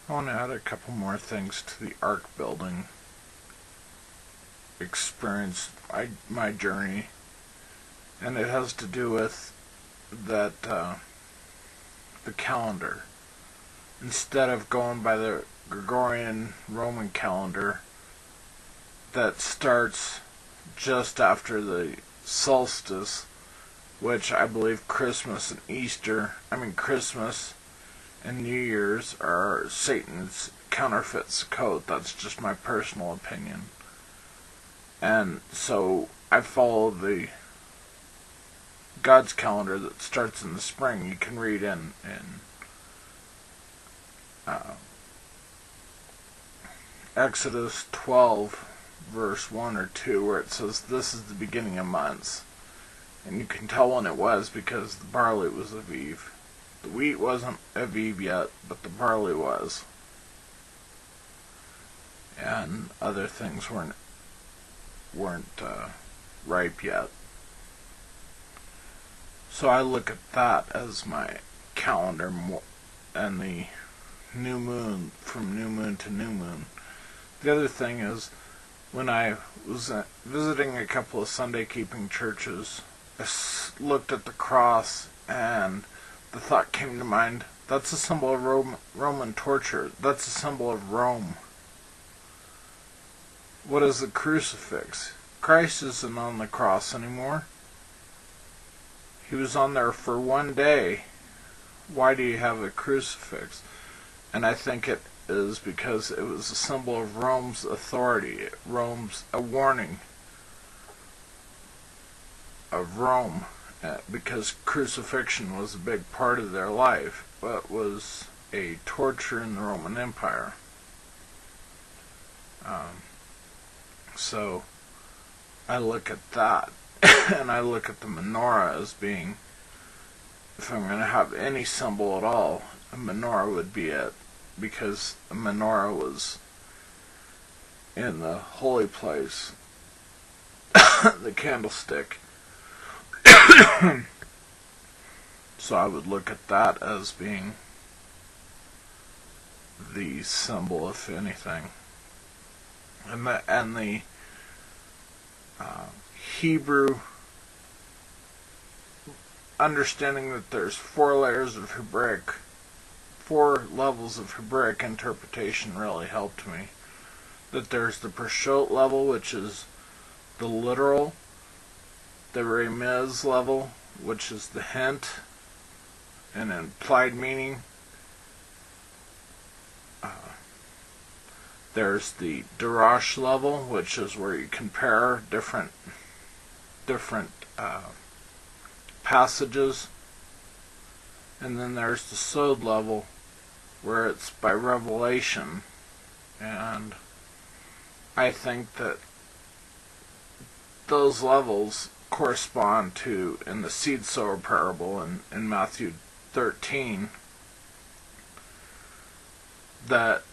I want to add a couple more things to the ark building experience, my journey, and it has to do with that the calendar. Instead of going by the Gregorian Roman calendar that starts just after the solstice, which I believe Christmas and New Year's are Satan's counterfeit Sukkot. That's just my personal opinion. And so I follow the God's calendar that starts in the spring. You can read in Exodus 12, verse 1 or 2, where it says, "This is the beginning of months." And you can tell when it was because the barley was Aviv. The wheat wasn't Aviv yet, but the barley was. And other things weren't ripe yet. So I look at that as my calendar and the new moon, from new moon to new moon. The other thing is, when I was visiting a couple of Sunday keeping churches, I looked at the cross and the thought came to mind, that's a symbol of Roman torture. That's a symbol of Rome. What is the crucifix? Christ isn't on the cross anymore. He was on there for one day. Why do you have a crucifix? And I think it is because it was a symbol of Rome's authority. A warning of Rome, because crucifixion was a big part of their life, but was a torture in the Roman Empire. So I look at that, and I look at the menorah as being, if I'm going to have any symbol at all, a menorah would be it, because a menorah was in the holy place, the candlestick. So I would look at that as being the symbol, if anything. And the Hebrew, understanding that there's four levels of Hebraic interpretation really helped me. That there's the Pershot level, which is the literal, the Remez level, which is the hint and implied meaning. There's the Darash level, which is where you compare different passages. And then there's the Sod level, where it's by revelation. And I think that those levels correspond to, in the seed sower parable in Matthew 13, that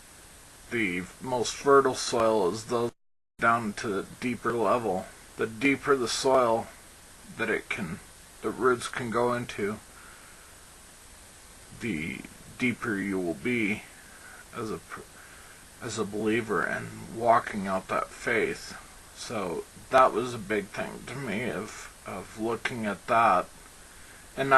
the most fertile soil is those down to the deeper level. The deeper the soil that the roots can go into, the deeper you will be as a believer and walking out that faith. So that was a big thing to me of looking at that, and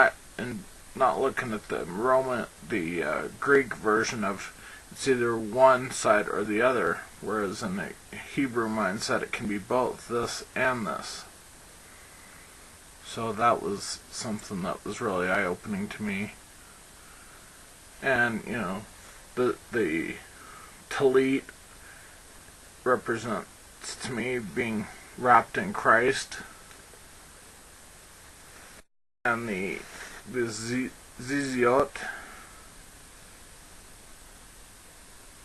not looking at the Greek version of it's either one side or the other, whereas in the Hebrew mindset it can be both, this and this. So that was something that was really eye-opening to me. And the Talit represents to me being wrapped in Christ, and the Ziziot,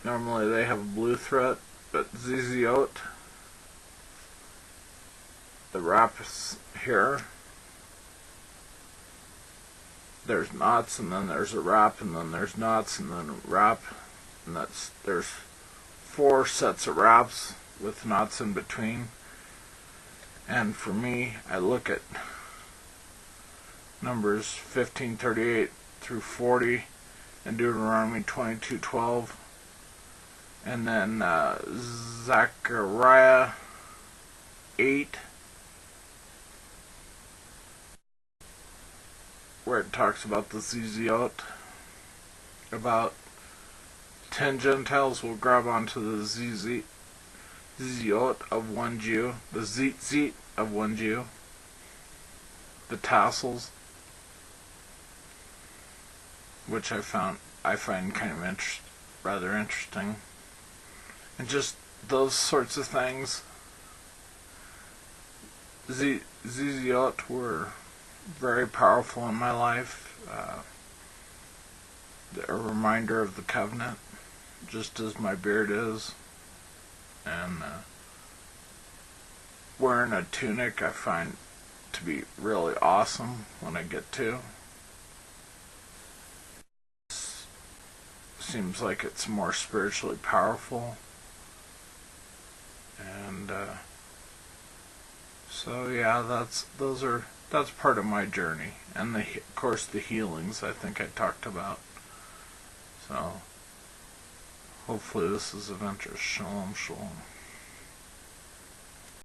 normally they have a blue thread, but Ziziot, the wrap is here. There's knots, and then there's a wrap, and then there's knots, and then a wrap, and there's 4 sets of wraps with knots in between. And for me, I look at Numbers 15:38 through 40 and Deuteronomy 22:12 And then Zechariah 8, where it talks about the Ziziot, about 10 Gentiles will grab onto the Ziziot of one Jew, the Zitzit of one Jew, the tassels, which I find kind of rather interesting, and just those sorts of things. Ziziot were very powerful in my life. A reminder of the covenant, just as my beard is. And wearing a tunic I find to be really awesome when I get to. Seems like it's more spiritually powerful. And so yeah, that's part of my journey, and of course the healings I think I talked about. So hopefully this is of interest. Shalom, shalom.